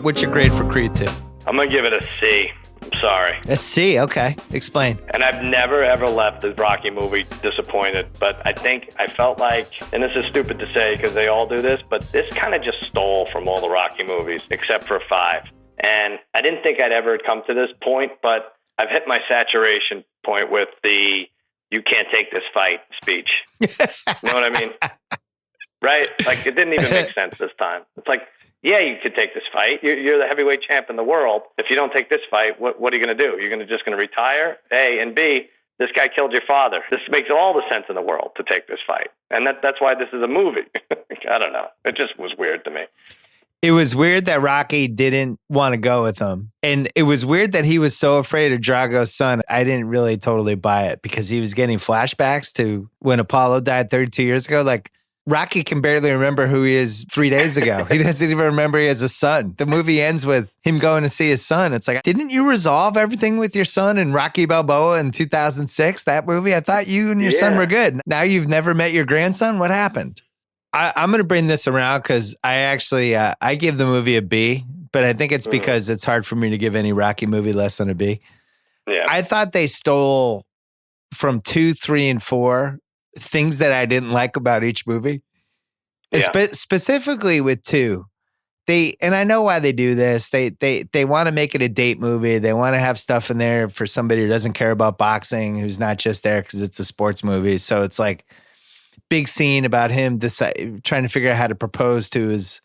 What's your grade for Creed 2? I'm going to give it a C. I'm sorry. A C, okay. Explain. And I've never, ever left the Rocky movie disappointed. But I felt like, and this is stupid to say because they all do this, but this kind of just stole from all the Rocky movies except for 5. And I didn't think I'd ever come to this point, but I've hit my saturation point with the "you can't take this fight" speech. You know what I mean? Right? Like, it didn't even make sense this time. It's like, yeah, you could take this fight. You're the heavyweight champ in the world. If you don't take this fight, what are you going to do? You're just going to retire? A, and B, this guy killed your father. This makes all the sense in the world to take this fight. And that's why this is a movie. I don't know. It just was weird to me. It was weird that Rocky didn't want to go with him. And it was weird that he was so afraid of Drago's son. I didn't really totally buy it because he was getting flashbacks to when Apollo died 32 years ago. Like, Rocky can barely remember who he is 3 days ago. He doesn't even remember he has a son. The movie ends with him going to see his son. It's like, didn't you resolve everything with your son in Rocky Balboa in 2006, that movie? I thought you and your son were good. Now you've never met your grandson? What happened? I'm going to bring this around because I actually, I give the movie a B, but I think it's because it's hard for me to give any Rocky movie less than a B. Yeah. I thought they stole from 2, 3, and 4 things that I didn't like about each movie. Specifically with 2. And I know why they do this. They want to make it a date movie. They want to have stuff in there for somebody who doesn't care about boxing, who's not just there because it's a sports movie. So it's like big scene about him trying to figure out how to propose to his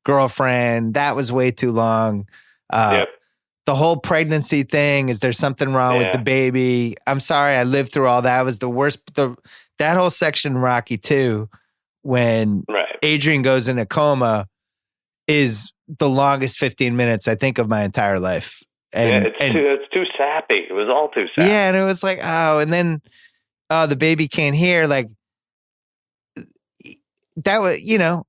girlfriend. That was way too long. The whole pregnancy thing. Is there something wrong with the baby? I'm sorry. I lived through all that. It was the worst. That whole section in Rocky 2, when Adrian goes in a coma, is the longest 15 minutes I think of my entire life. And, it's too sappy. It was all too sappy. Yeah, and it was like, and then the baby can't hear. Like, that was,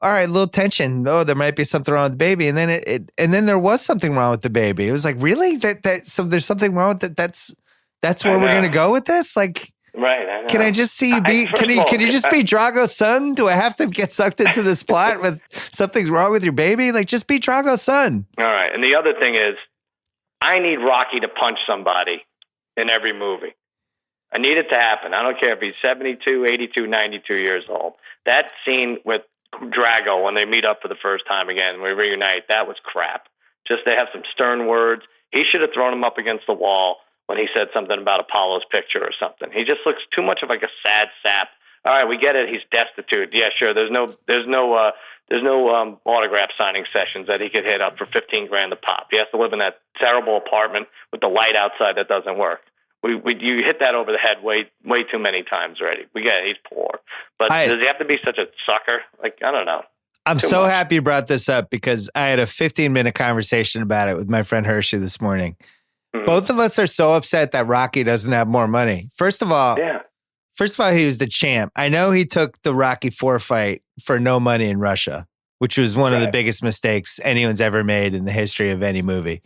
all right, a little tension. Oh, there might be something wrong with the baby. And then and then there was something wrong with the baby. It was like, really? So there's something wrong with it. That's where we're going to go with this? Like, right. I know. Can I just see you be, can you just be Drago's son? Do I have to get sucked into this plot with something's wrong with your baby? Like, just be Drago's son. All right. And the other thing is, I need Rocky to punch somebody in every movie. I need it to happen. I don't care if he's 72, 82, 92 years old. That scene with Drago when they meet up for the first time again, we reunite, that was crap. Just they have some stern words. He should have thrown him up against the wall when he said something about Apollo's picture or something. He just looks too much of like a sad sap. All right, we get it. He's destitute. Yeah, sure. There's no autograph signing sessions that he could hit up for $15,000 a pop. He has to live in that terrible apartment with the light outside that doesn't work. You hit that over the head way too many times already. We get it. He's poor, but does he have to be such a sucker? Like, I don't know. I'm so happy you brought this up because I had a 15-minute conversation about it with my friend Hershey this morning. Mm-hmm. Both of us are so upset that Rocky doesn't have more money. First of all, he was the champ. I know he took the Rocky 4 fight for no money in Russia, which was one of the biggest mistakes anyone's ever made in the history of any movie.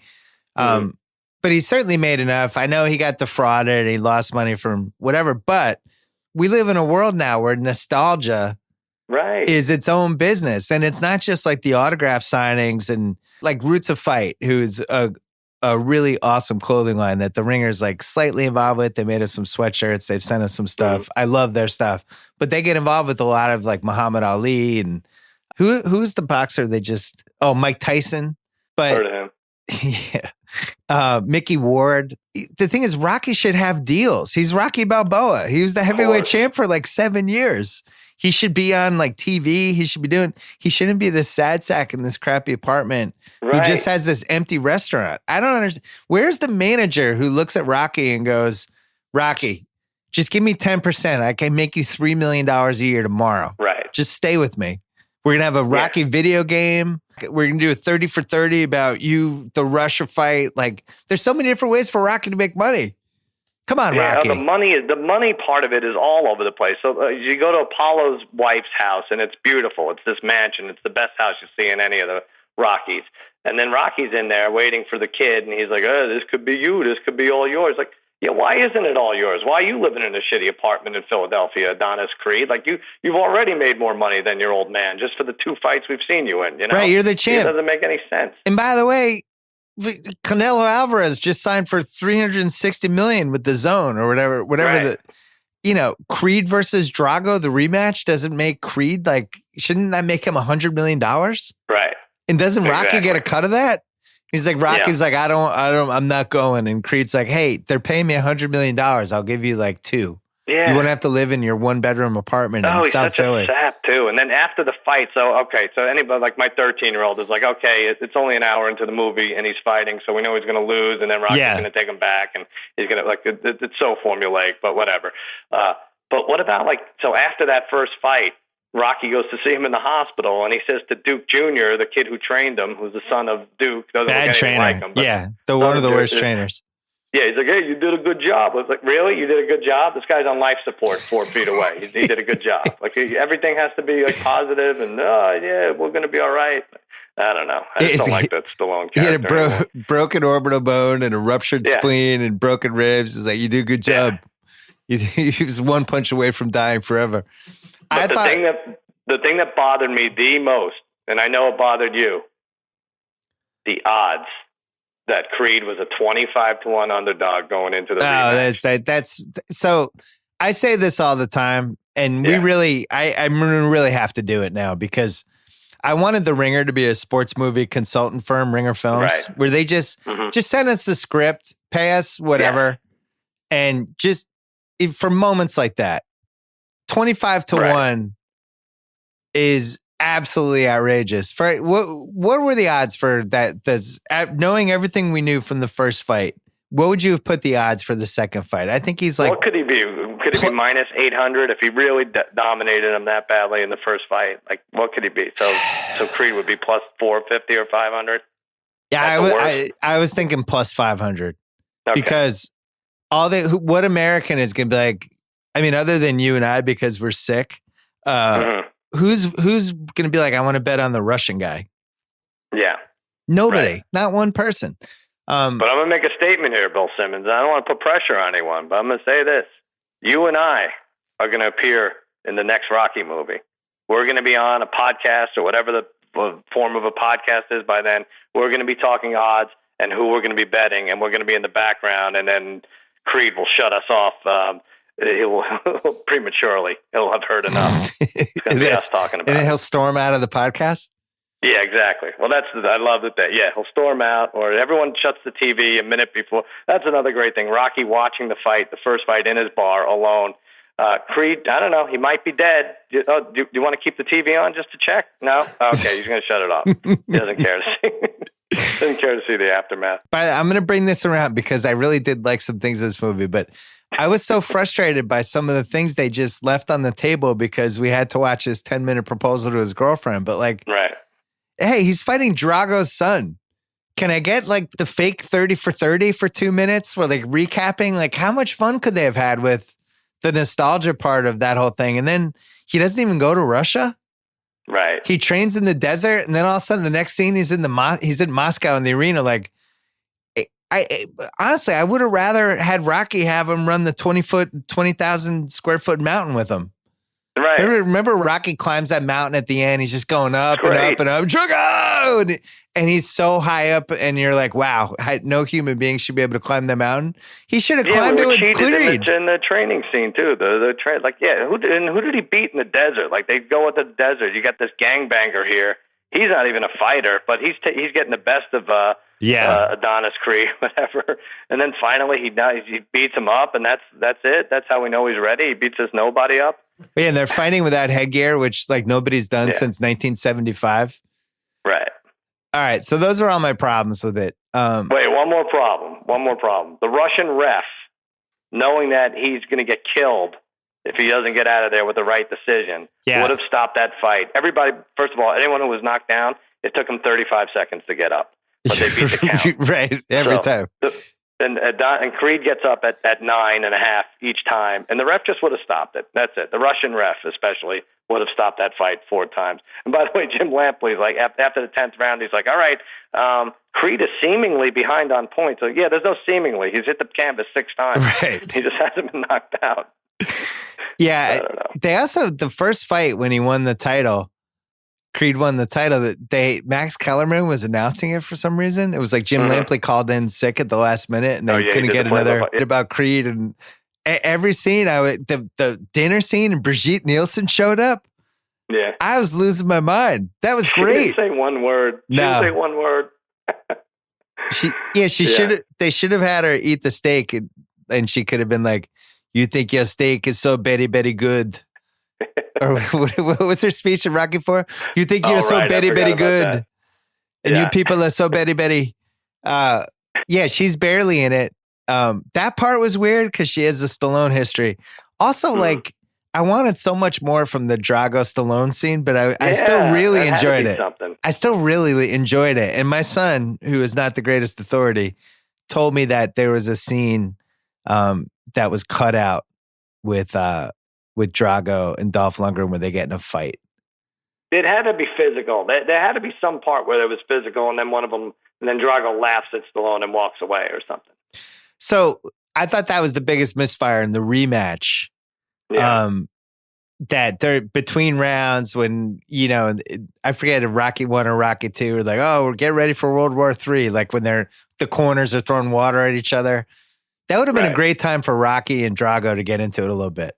But he certainly made enough. I know he got defrauded and he lost money from whatever, but we live in a world now where nostalgia is its own business. And it's not just like the autograph signings and like Roots of Fight, who's a really awesome clothing line that the Ringer's like slightly involved with. They made us some sweatshirts. They've sent us some stuff. I love their stuff, but they get involved with a lot of like Muhammad Ali and who's the boxer? Mike Tyson, but heard of him. Mickey Ward. The thing is, Rocky should have deals. He's Rocky Balboa. He was the heavyweight champ for like 7 years. He should be on like TV. He shouldn't be this sad sack in this crappy apartment who just has this empty restaurant. I don't understand. Where's the manager who looks at Rocky and goes, Rocky, just give me 10%. I can make you $3 million a year tomorrow. Right. Just stay with me. We're going to have a Rocky video game. We're going to do a 30 for 30 about the Russia fight. Like, there's so many different ways for Rocky to make money. Come on, Rocky. The money part of it is all over the place. So you go to Apollo's wife's house, and it's beautiful. It's this mansion. It's the best house you see in any of the Rockies. And then Rocky's in there waiting for the kid, and he's like, "Oh, this could be you. This could be all yours." Like, Yeah, why isn't it all yours? Why are you living in a shitty apartment in Philadelphia, Adonis Creed? Like you've already made more money than your old man just for the 2 fights we've seen you in. You know, right? You're the champ. It doesn't make any sense. And by the way, Canelo Alvarez just signed for $360 million with the Zone or whatever. Right. Creed versus Drago, the rematch doesn't make Creed shouldn't that make him $100 million? Right. And doesn't Rocky get a cut of that? He's like, Rocky's like, I'm not going. And Creed's like, hey, they're paying me $100 million. I'll give you like 2. Yeah. You won't have to live in your 1-bedroom apartment in South Philly. He's such a sap too. And then after the fight, so anybody like my 13-year-old is like, okay, it's only an hour into the movie and he's fighting, so we know he's going to lose, and then Rocky's going to take him back, and he's going to it's so formulaic, but whatever. But what about so after that first fight, Rocky goes to see him in the hospital, and he says to Duke Jr., the kid who trained him, who's the son of Duke, doesn't bad look trainer, like him, one of the worst trainers. Yeah, he's like, hey, you did a good job. I was like, really? You did a good job? This guy's on life support 4 feet away. He did a good job. Everything has to be positive, and yeah, we're going to be all right. I don't know. I just don't like that Stallone character. He had a broken orbital bone and a ruptured spleen and broken ribs. It's like, you do a good job. Yeah. He was 1 punch away from dying forever. But the thing that bothered me the most, and I know it bothered you, the odds that Creed was a 25-1 underdog going into the rematch. That's so. I say this all the time, and we really, I really have to do it now because I wanted The Ringer to be a sports movie consultant firm, Ringer Films, where they just send us the script, pay us whatever, and just for moments like that, 25-1 is absolutely outrageous. For what were the odds for that? That's knowing everything we knew from the first fight. What would you have put the odds for the second fight? I think he's like. What could he be? Could he be minus 800 if he really dominated him that badly in the first fight? Like, what could he be? So Creed would be plus 450 or 500. Yeah, I was thinking plus 500 because what American is going to be like. I mean, other than you and I, because we're sick. Who's going to be like, I want to bet on the Russian guy? Yeah. Nobody. Not one person. But I'm going to make a statement here, Bill Simmons. I don't want to put pressure on anyone, but I'm going to say this. You and I are going to appear in the next Rocky movie. We're going to be on a podcast or whatever the form of a podcast is by then. We're going to be talking odds and who we're going to be betting, and we're going to be in the background, and then Creed will shut us off it will prematurely. He'll have heard enough. It's going to be us talking about it. And then he'll storm out of the podcast? Yeah, exactly. Well, I love that. Yeah, he'll storm out, or everyone shuts the TV a minute before. That's another great thing. Rocky watching the first fight in his bar alone. Creed, I don't know. He might be dead. Do you want to keep the TV on just to check? No? Okay, he's going to shut it off. He doesn't care to see. Doesn't care to see the aftermath. But I'm going to bring this around because I really did like some things in this movie, but I was so frustrated by some of the things they just left on the table because we had to watch his 10-minute proposal to his girlfriend. But hey, he's fighting Drago's son. Can I get the fake 30 for 30 for 2 minutes? Where recapping, how much fun could they have had with the nostalgia part of that whole thing? And then he doesn't even go to Russia. Right. He trains in the desert, and then all of a sudden, the next scene, he's in Moscow in the arena. I honestly, I would have rather had Rocky have him run the 20,000 square foot mountain with him. Right. Remember Rocky climbs that mountain at the end. He's just going up and up and up. Drago! And he's so high up, and you're like, wow, no human being should be able to climb the mountain. He should have climbed it with Creed. In the training scene too. Who did he beat in the desert? They go with the desert. You got this gangbanger here. He's not even a fighter, but he's getting the best of Adonis Creed, whatever. And then finally he beats him up, and that's it. That's how we know he's ready. He beats this nobody up. Yeah, and they're fighting without headgear, which nobody's done since 1975. Right. All right, so those are all my problems with it. Wait, one more problem. The Russian ref, knowing that he's going to get killed if he doesn't get out of there with the right decision, would have stopped that fight. Everybody, first of all, anyone who was knocked down, it took him 35 seconds to get up. But they beat the count. Right, every time. And Creed gets up at 9.5 each time, and the ref just would have stopped it. That's it. The Russian ref, especially, would have stopped that fight 4 times. And by the way, Jim Lampley's like, after the 10th round, he's like, all right, Creed is seemingly behind on points. So, yeah, there's no seemingly. He's hit the canvas 6 times. Right. He just hasn't been knocked out. Yeah. They also, the first fight when he won the title, Creed won the title, that Max Kellerman was announcing it for some reason. It was like Jim Lampley called in sick at the last minute and they couldn't get another about Creed. And every scene, the dinner scene and Brigitte Nielsen showed up. Yeah. I was losing my mind. That was great. She didn't say one word. She didn't say one word. They should have had her eat the steak and she could have been like, you think your steak is so very, very good. Or what was her speech in Rocky IV? You think you're so very, very good. And you people are so very, very. She's barely in it. That part was weird because she has the Stallone history. Also, like, I wanted so much more from the Drago Stallone scene, but I still really enjoyed it. I still really enjoyed it. And my son, who is not the greatest authority, told me that there was a scene that was cut out with Drago and Dolph Lundgren where they get in a fight. It had to be physical. There had to be some part where it was physical, and then one of them, and then Drago laughs at Stallone and walks away or something. So I thought that was the biggest misfire in the rematch. Yeah. That they're between rounds when, I forget if Rocky 1 or Rocky 2 were like, oh, we're getting ready for World War III. Like when the corners are throwing water at each other. That would have been a great time for Rocky and Drago to get into it a little bit.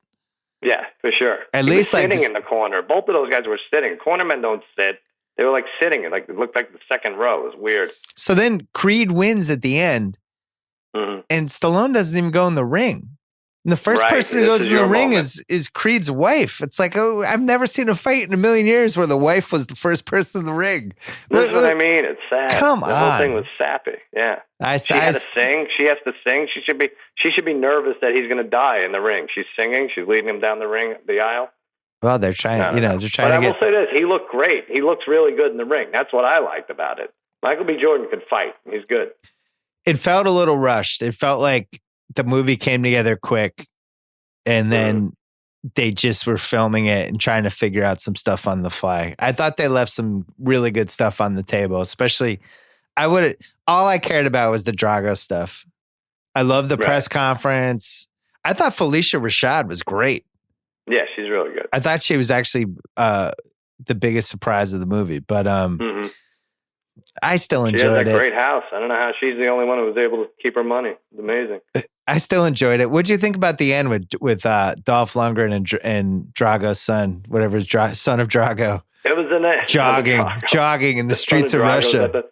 Yeah, for sure. At least sitting in the corner. Both of those guys were sitting. Cornermen don't sit. They were like sitting. It looked like the second row. It was weird. So then Creed wins at the end, and Stallone doesn't even go in the ring. And the first person who goes in the ring is Creed's wife. It's like, oh, I've never seen a fight in a million years where the wife was the first person in the ring. That's what I mean. It's sad. Come on. The whole thing was sappy. Yeah. She had to sing. She has to sing. She should be nervous that he's going to die in the ring. She's singing. She's leading him down the aisle. Well, they're trying. They're trying. But I will say this: he looked great. He looks really good in the ring. That's what I liked about it. Michael B. Jordan could fight. He's good. It felt a little rushed. It felt like the movie came together quick. And then they just were filming it and trying to figure out some stuff on the fly. I thought they left some really good stuff on the table, especially all I cared about was the Drago stuff. I love the press conference. I thought Felicia Rashad was great. Yeah, she's really good. I thought she was actually the biggest surprise of the movie, but I still enjoyed it. She has that great house. I don't know how she's the only one who was able to keep her money. It's amazing. I still enjoyed it. What did you think about the end with Dolph Lundgren and Drago's son, whatever his son of Drago? It was jogging in the streets of Russia.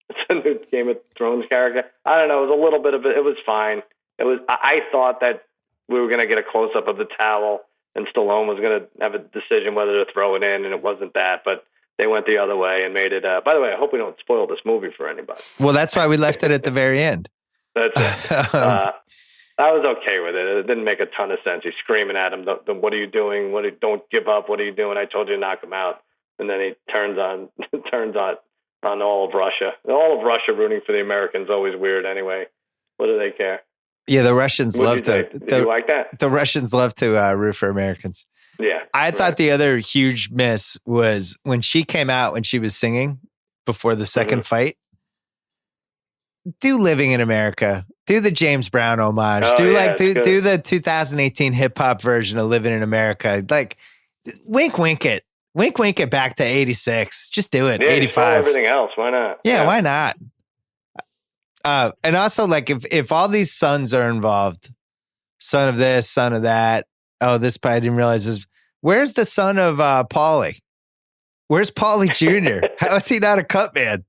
It's a new Game of Thrones character. I don't know. It was a little bit of it. It was fine. It was. I thought that we were going to get a close up of the towel, and Stallone was going to have a decision whether to throw it in, and it wasn't that, but. They went the other way and made it. By the way, I hope we don't spoil this movie for anybody. Well, that's why we left it at the very end. That's it. I was okay with it. It didn't make a ton of sense. He's screaming at him, "What are you doing? Don't give up. What are you doing? I told you to knock him out." And then he turns on all of Russia. All of Russia rooting for the Americans always weird. Anyway, what do they care? Yeah, the Russians love to. Did you like that? The Russians love to root for Americans. Yeah. I thought the other huge miss was when she came out when she was singing before the second fight. Do Living in America. Do the James Brown homage. Do the 2018 hip hop version of Living in America. Like wink it. Wink it back to 86. Just do it. 85. Everything else. Why not? Yeah, why not? And also like if all these sons are involved, son of this, son of that. Oh, this part I didn't realize this. Where's the son of Paulie? Where's Paulie Jr.? How is he not a cut man?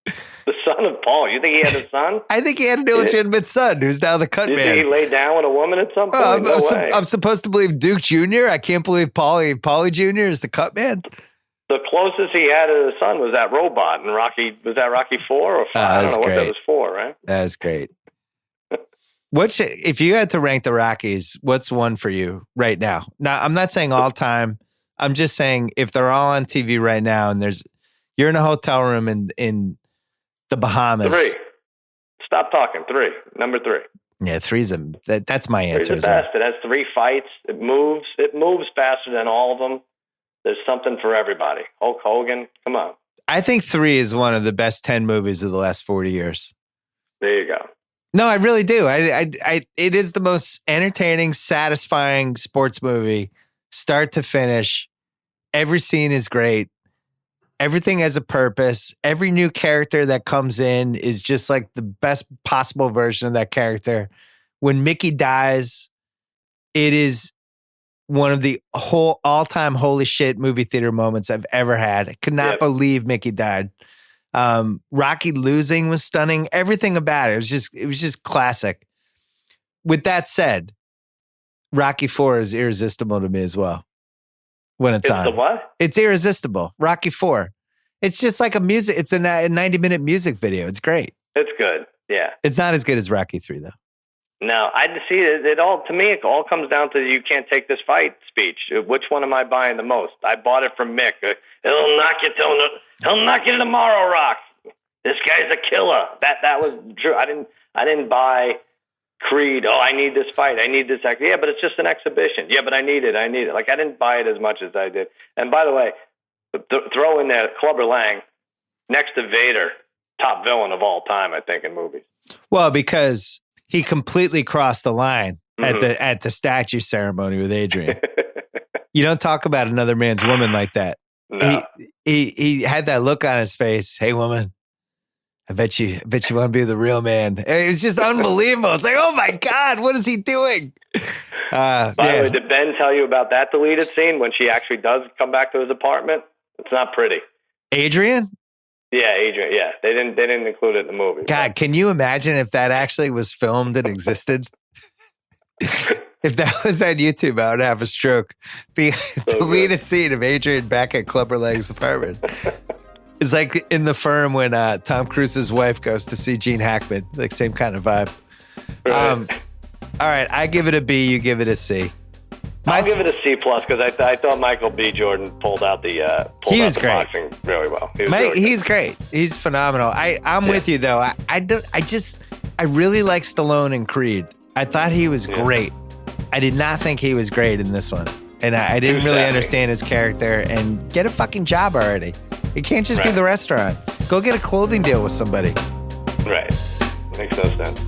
The son of Paul. You think he had a son? I think he had an illegitimate son who's now the cut man. Think he laid down with a woman at some point? I'm supposed to believe Duke Jr. I can't believe Paulie Jr. is the cut man. The closest he had to a son was that robot in Rocky. Was that Rocky 4 or 5? I don't know what that was for, right? That was great. If you had to rank the Rockies, what's one for you right now? Now, I'm not saying all time. I'm just saying if they're all on TV right now and you're in a hotel room in the Bahamas. 3. Stop talking. 3. Number 3. Yeah, that's my answer. Three's the best. It has 3 fights. It moves faster than all of them. There's something for everybody. Hulk Hogan, come on. I think 3 is one of the best 10 movies of the last 40 years. There you go. No, I really do. It is the most entertaining, satisfying sports movie, start to finish. Every scene is great. Everything has a purpose. Every new character that comes in is just like the best possible version of that character. When Mickey dies, it is one of the whole all-time holy shit movie theater moments I've ever had. I could not believe Mickey died. Rocky losing was stunning. Everything about it was just classic. With that said, Rocky 4 is irresistible to me as well. When it's on. The what? It's irresistible. Rocky 4. It's just like it's a 90-minute music video. It's great. It's good. Yeah. It's not as good as Rocky 3 though. No, I see it all. To me, it all comes down to you can't take this fight speech. Which one am I buying the most? I bought it from Mick. He'll knock you tomorrow, Rock. This guy's a killer. That was true. I didn't buy Creed. Oh, I need this fight. I need this act. Yeah, but it's just an exhibition. Yeah, but I need it. Like I didn't buy it as much as I did. And by the way, throw in there Clubber Lang next to Vader, top villain of all time, I think, in movies. Well, because he completely crossed the line at the statue ceremony with Adrian. You don't talk about another man's woman like that. No. He had that look on his face. Hey, woman, I bet you want to be the real man. And it was just unbelievable. It's like, oh my God, what is he doing? By the way, did Ben tell you about that deleted scene when she actually does come back to his apartment? It's not pretty. Adrian? Yeah, Adrian. Yeah, they didn't include it in the movie. God, can you imagine if that actually was filmed and existed? If that was on YouTube, I would have a stroke. The deleted scene of Adrian back at Clubber Lang's apartment. It's like in The Firm when Tom Cruise's wife goes to see Gene Hackman. Like same kind of vibe. Right. All right, I give it a B. You give it a C. I'll give it a C+ because I thought Michael B. Jordan pulled out the boxing really well. He's great. He's phenomenal. I'm with you though. I really like Stallone in Creed. I thought he was great. I did not think he was great in this one, and I didn't really understand his character. And get a fucking job already. It can't just be the restaurant. Go get a clothing deal with somebody. Right. Makes no sense.